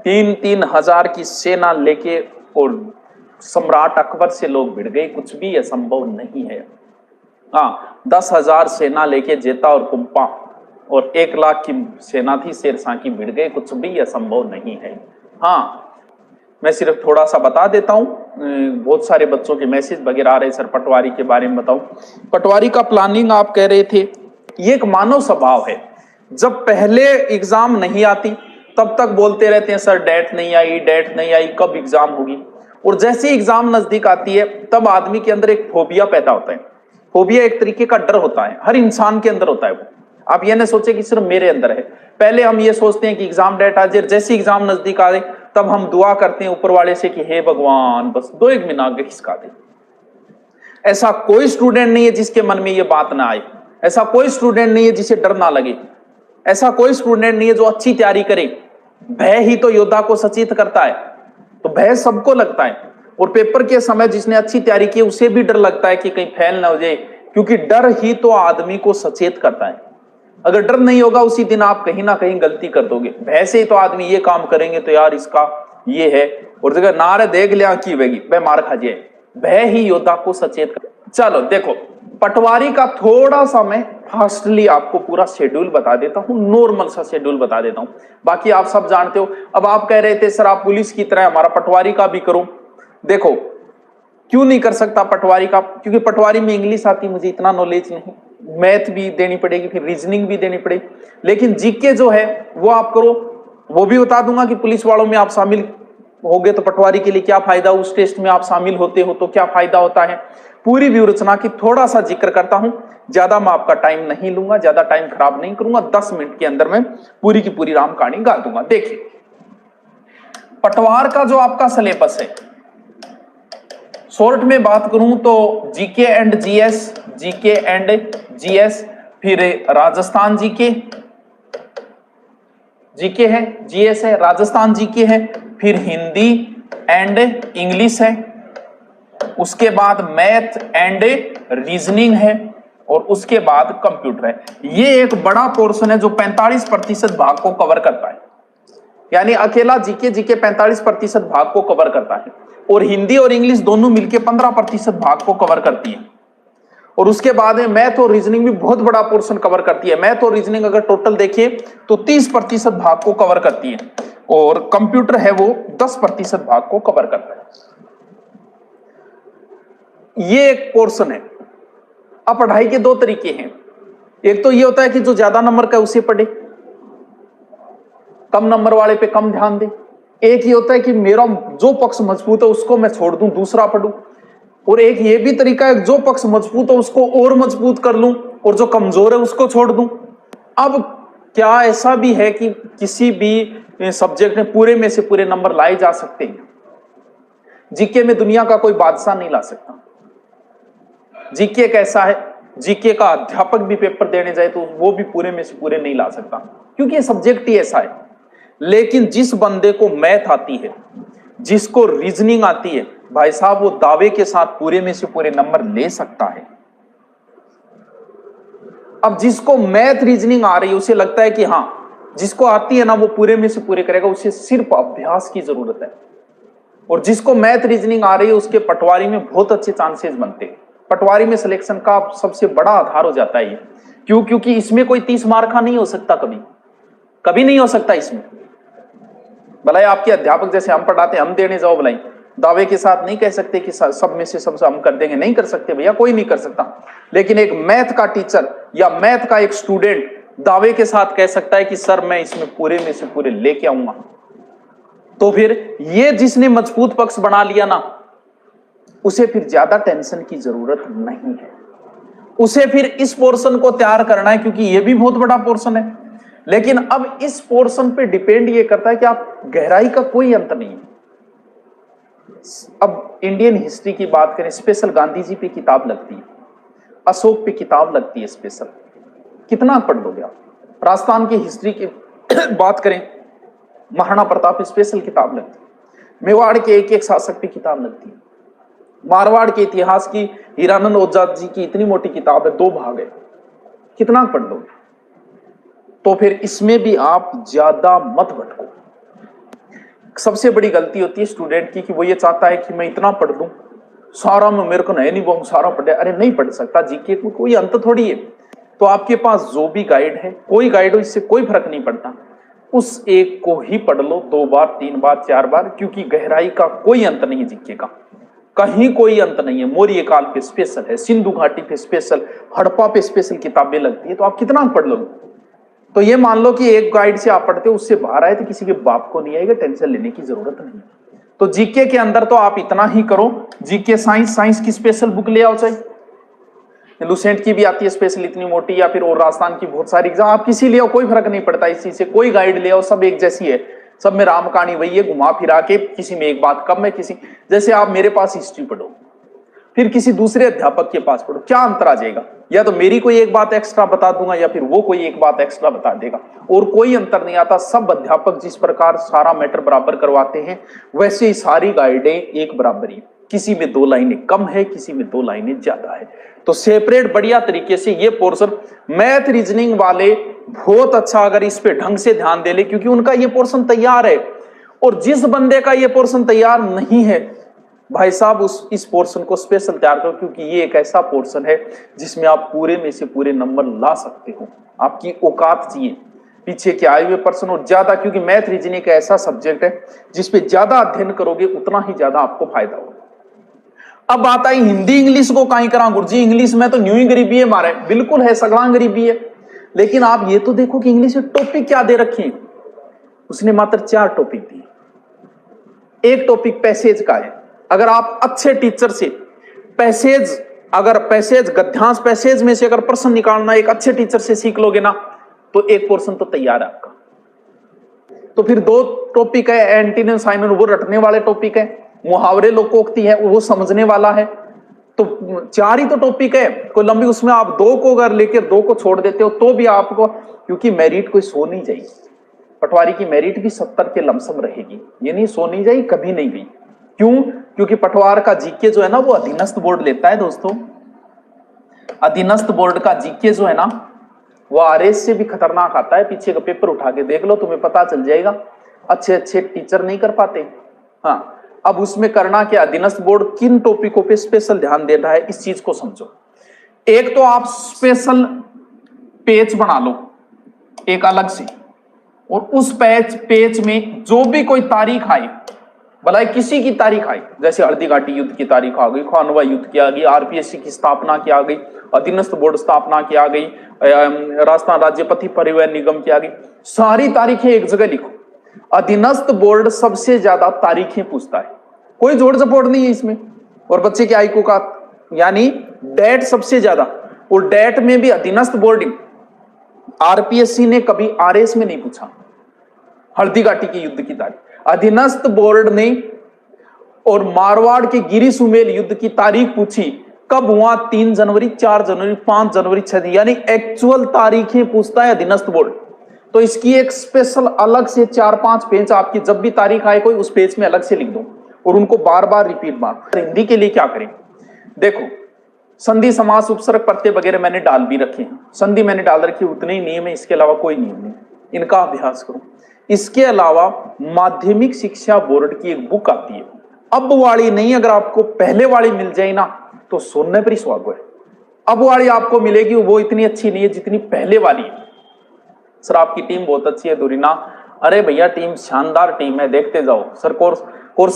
3,000 की सेना लेके और सम्राट अकबर से लोग भिड़ गए, कुछ भी असंभव नहीं है। हाँ, 10,000 सेना लेके जेता और कुंपा और 1 लाख की सेना थी शेरशाह की, भिड़ गए, कुछ भी असंभव नहीं है। हाँ, मैं सिर्फ थोड़ा सा बता देता हूं, बहुत सारे बच्चों के मैसेज वगैरह आ रहे, सर पटवारी के बारे में बताओ। पटवारी का प्लानिंग आप कह रहे थे, ये एक मानव स्वभाव है। जब पहले एग्जाम नहीं आती तब तक बोलते रहते हैं सर डेट नहीं आई, डेट नहीं आई, कब एग्जाम होगी। और जैसे एग्जाम नजदीक आती है तब आदमी के अंदर एक फोबिया पैदा होता है। फोबिया एक तरीके का डर होता है, हर इंसान के अंदर होता है वो। आप ये ना सोचे कि सिर्फ मेरे अंदर है। पहले हम ये सोचते हैं कि एग्जाम डेट आ जाए, जैसे एग्जाम नजदीक आ जाए तब हम दुआ करते हैं ऊपर वाले से कि हे भगवान बस 2-1 महीना आगे खिसका दे। ऐसा कोई स्टूडेंट नहीं है जिसके मन में ये बात ना आए, ऐसा कोई स्टूडेंट नहीं है जिसे डर ना लगे, ऐसा कोई स्टूडेंट नहीं है जो अच्छी तैयारी करे। भय ही तो योद्धा को सचेत करता है, तो भय सबको लगता है। और पेपर के समय जिसने अच्छी तैयारी की उसे भी डर लगता है कि कहीं फेल ना हो जाए, क्योंकि डर ही तो आदमी को सचेत करता है। अगर डर नहीं होगा उसी दिन आप कहीं ना कहीं गलती कर दोगे। भय से ही तो आदमी ये काम करेंगे तो यार इसका ये है, और जगह नारे देख लिया की वेगी वह मार खा जाए। भय ही योद्धा को सचेत कर। चलो देखो, पटवारी का थोड़ा सा मैं फास्टली आपको पूरा शेड्यूल बता देता हूं, नॉर्मल सा शेड्यूल बता देता हूं, बाकी आप सब जानते हो। अब आप कह रहे थे सर आप पुलिस की तरह हमारा पटवारी का भी करो। देखो क्यों नहीं कर सकता पटवारी का, क्योंकि पटवारी में इंग्लिश आती, मुझे इतना नॉलेज नहीं, मैथ भी देनी पड़ेगी, फिर रीजनिंग भी देनी पड़ेगी। लेकिन जीके जो है वो आप करो, वो भी बता दूंगा कि पुलिस वालों में आप शामिल हो गए तो पटवारी के लिए क्या फायदा, उस टेस्ट में आप शामिल होते हो तो क्या फायदा होता है। पूरी व्यूरचना की थोड़ा सा जिक्र करता हूं, ज्यादा मैं आपका टाइम नहीं लूंगा, ज्यादा टाइम खराब नहीं करूंगा, 10 मिनट के अंदर में पूरी की पूरी राम कहानी गा दूंगा। देखिए पटवार का जो आपका सिलेबस है, शॉर्ट में बात करूं तो GK and GS, GK and GS, फिर राजस्थान जीके, जीके है, जीएस है, राजस्थान जीके है, फिर हिंदी एंड इंग्लिश है, उसके बाद मैथ एंड रीजनिंग है, और उसके बाद कंप्यूटर है। ये एक बड़ा पोर्शन है जो 45% भाग को कवर करता है, यानी अकेला जीके 45% भाग को कवर करता है, और हिंदी और इंग्लिश दोनों मिलकर 15% भाग को कवर करती है। और उसके बाद में मैथ और रीजनिंग भी बहुत बड़ा पोर्शन कवर करती है। मैथ और रीजनिंग अगर टोटल देखिए तो 30% भाग को कवर करती है, और कंप्यूटर है वो 10% भाग को कवर करता है। ये एक पोर्शन है। अब पढ़ाई के 2 तरीके हैं, एक तो ये होता है कि जो ज्यादा नंबर का उसे पढ़े, कम नंबर वाले पे कम ध्यान दे। एक ये होता है कि मेरा जो पक्ष मजबूत है उसको मैं छोड़ दूं, दूसरा पढ़ूं। और एक ये भी तरीका है जो पक्ष मजबूत है उसको और मजबूत कर लूं, और जो कमजोर है उसको छोड़ दूं। अब क्या ऐसा भी है कि किसी भी सब्जेक्ट में पूरे में से पूरे नंबर लाए जा सकते हैं? जीके में दुनिया का कोई बादशाह नहीं ला सकता। जीके कैसा है, जीके का अध्यापक भी पेपर देने जाए तो वो भी पूरे में से पूरे नहीं ला सकता, क्योंकि ये सब्जेक्ट ही ऐसा है। लेकिन जिस बंदे को मैथ आती है, जिसको रीजनिंग आती है, भाई साहब वो दावे के साथ पूरे में से पूरे नंबर ले सकता है। अब जिसको मैथ रीजनिंग आ रही है उसे लगता है कि हां जिसको आती है ना वो पूरे में से पूरे करेगा, उसे सिर्फ अभ्यास की जरूरत है। और जिसको मैथ रीजनिंग आ रही है उसके पटवारी में बहुत अच्छे चांसेस बनते हैं। पटवारी में सिलेक्शन का सबसे बड़ा आधार हो जाता है ये। क्यों? क्योंकि इसमें कोई 30 मार्क का नहीं हो सकता, कभी नहीं हो सकता इसमें। भलाई आपके अध्यापक जैसे हम पढ़ाते हम देने जाओ, भलाई दावे के साथ नहीं कह सकते कि सब में से सबसे हम कर देंगे, नहीं कर सकते भैया, कोई नहीं कर सकता। लेकिन एक मैथ का टीचर या मैथ का एक स्टूडेंट दावे के साथ कह सकता है कि सर मैं इसमें पूरे में से पूरे लेके आऊंगा। तो फिर ये जिसने मजबूत पक्ष बना लिया ना, उसे फिर ज्यादा टेंशन की जरूरत नहीं है। उसे फिर इस पोर्शन को तैयार करना है, क्योंकि ये भी बहुत बड़ा पोर्शन है। लेकिन अब इस पोर्शन पे डिपेंड ये करता है कि आप गहराई का कोई अंत नहीं है। अब इंडियन हिस्ट्री की बात करें, स्पेशल गांधी जी पे किताब लगती है, अशोक पे किताब लगती है स्पेशल, कितना पढ़ लोगे आप? राजस्थान की हिस्ट्री की बात करें, महाराणा प्रताप स्पेशल किताब लगती है, मेवाड़ के एक एक शासक पे किताब लगती है, मारवाड़ के इतिहास की हीरानंद ओझा जी की इतनी मोटी किताब है, 2 भाग है, कितना पढ़ लोगे? तो फिर इसमें भी आप ज्यादा मत भटको। सबसे बड़ी गलती होती है स्टूडेंट की कि वो ये चाहता है कि मैं इतना पढ़ लूं, सारा में मेरे को नहीं बहु सारा पढ़े। अरे नहीं पढ़ सकता, जीके को कोई अंत थोड़ी है। तो आपके पास जो भी गाइड है, कोई गाइड हो, इससे कोई फर्क नहीं पड़ता, उस एक को ही पढ़ लो 2 बार 3 बार 4 बार, क्योंकि गहराई का कोई अंत नहीं है जीके का, कहीं कोई अंत नहीं है। मौर्य काल पे स्पेशल है, सिंधु घाटी पे स्पेशल, हड़प्पा पे स्पेशल किताबें लगती है, तो आप कितना पढ़ लो। तो ये मान लो कि एक गाइड से आप पढ़ते हो, उससे बाहर आए तो किसी के बाप को नहीं आएगा, टेंशन लेने की जरूरत नहीं। तो जीके के अंदर तो आप इतना ही करो, जीके साइंस की स्पेशल बुक ले आओ, चाहे लुसेंट की भी आती है स्पेशल इतनी मोटी, या फिर और राजस्थान की बहुत सारी एग्जाम, आप किसी ले आओ, कोई फर्क नहीं पड़ता इस चीज से। कोई गाइड ले आओ, सब एक जैसी है, सब में राम कहानी वही है, घुमा फिरा के, किसी में एक बात कम है, किसी जैसे आप मेरे पास हिस्ट्री पढ़ो, फिर किसी दूसरे अध्यापक के पास पढ़ो, क्या अंतर आ जाएगा? या तो मेरी कोई एक बात एक्स्ट्रा बता दूंगा, या फिर वो कोई एक बात एक्स्ट्रा बता देगा, और कोई अंतर नहीं आता। सब अध्यापक जिस प्रकार सारा मैटर बराबर करवाते हैं, वैसे ही सारी गाइडें एक बराबर ही, किसी में 2 लाइनें कम है, किसी में 2 लाइनें ज्यादा है। तो सेपरेट बढ़िया तरीके से ये पोर्शन मैथ रीजनिंग वाले बहुत अच्छा अगर इस पे ढंग से ध्यान दे ले, क्योंकि उनका ये पोर्शन तैयार है। और जिस बंदे का ये पोर्शन तैयार नहीं है, भाई साहब इस पोर्शन को स्पेशल तैयार करो, क्योंकि ये एक ऐसा पोर्शन है जिसमें आप पूरे में से पूरे नंबर ला सकते हो। आपकी औकात चाहिए पीछे के आए हुए पर्सन, और ज्यादा, क्योंकि मैथ रीजनिंग एक ऐसा सब्जेक्ट है जिसपे ज्यादा अध्ययन करोगे उतना ही ज्यादा आपको फायदा होगा। अब बात आई हिंदी इंग्लिश को कहीं करा गुरुजी, इंग्लिश में तो न्यू ही गरीबी है मारे, बिल्कुल है, सगड़ा गरीबी है। लेकिन आप ये तो देखो कि इंग्लिश में टॉपिक क्या दे रखे हैं। उसने मात्र 4 टॉपिक दिए। एक टॉपिक पैसेज का है। अगर आप अच्छे टीचर से पैसेज, अगर पैसेज गद्यांश पैसेज में से अगर प्रश्न निकालना एक अच्छे टीचर से सीख लोगे ना, तो एक पोर्शन तो तैयार है आपका। तो फिर 2 टॉपिक है, एंटीनिम साइनोन, वो रटने वाले टॉपिक है, मुहावरे लोकोक्ति है, वो समझने वाला है। तो 4 ही तो टॉपिक है, कोई लंबी, उसमें आप 2 को अगर लेके 2 को छोड़ देते हो तो भी आपको, क्योंकि मेरिट कोई सो नहीं जाएगी, पटवारी की मेरिट भी 70 के लमसम रहेगी, ये नहीं सो नहीं जाएगी, कभी नहीं गई। क्यों? क्योंकि पटवार का जीके जो है ना वो अधीनस्थ बोर्ड लेता है दोस्तों। अधीनस्थ बोर्ड का जीके जो है ना वो आरएस से भी खतरनाक आता है। पीछे का पेपर उठा के देख लो, तुम्हें पता चल जाएगा। अच्छे अच्छे टीचर नहीं कर पाते। हाँ, अब उसमें करना क्या, अधीनस्थ बोर्ड किन टॉपिकों पे स्पेशल ध्यान दे रहा है, इस चीज को समझो। एक तो आप स्पेशल पेज बना लो एक अलग से, और उस पेज में जो भी कोई तारीख आई, भला किसी की तारीख आई, जैसे हल्दी घाटी युद्ध की तारीख आ गई, खानवा युद्ध की आ गई, आरपीएससी की स्थापना की आ गई, अधीनस्थ बोर्ड स्थापना की आ गई, राजस्थान राज्य पथ परिवहन निगम की आ गई, सारी तारीखें एक जगह लिखो। अधीनस्थ बोर्ड सबसे ज्यादा तारीखें पूछता है, कोई जोड़ जपोड़ नहीं है इसमें। और बच्चे के आईक्यू का यानी डेट सबसे ज्यादा, और डेट में भी अधीनस्थ बोर्ड, आरपीएससी ने कभी आरएस में नहीं पूछा हल्दी घाटी की युद्ध की तारीख। अधीनस्थ बोर्ड ने और मारवाड़ के गिरी सुमेल युद्ध की तारीख पूछी, कब हुआ, 3 जनवरी, 4 जनवरी, 5 जनवरी, 6, यानी एक्चुअल तारीखें पूछता है अधीनस्थ बोर्ड। तो इसकी एक स्पेशल अलग से 4-5 पेज आपकी, जब भी तारीख आए कोई, उस पेज में अलग से लिख दो और उनको बार बार रिपीट मारो। हिंदी के लिए क्या करें, देखो संधि समास उपसर्ग प्रत्यय वगैरह मैंने डाल भी रखे हैं, संधि मैंने डाल रखी, उतने ही नियम है, इसके अलावा कोई नियम नहीं, इनका अभ्यास करो। इसके अलावा माध्यमिक शिक्षा बोर्ड की एक बुक आती है, अब वाली नहीं, अगर आपको पहले वाली मिल जाए ना तो सोने पर ही सुहागो है। अब वाली आपको मिलेगी, वो इतनी अच्छी नहीं है जितनी पहले वाली है। सर आपकी टीम बहुत अच्छी है, दूरीना, अरे भैया टीम शानदार टीम है, देखते जाओ सर। कोर्स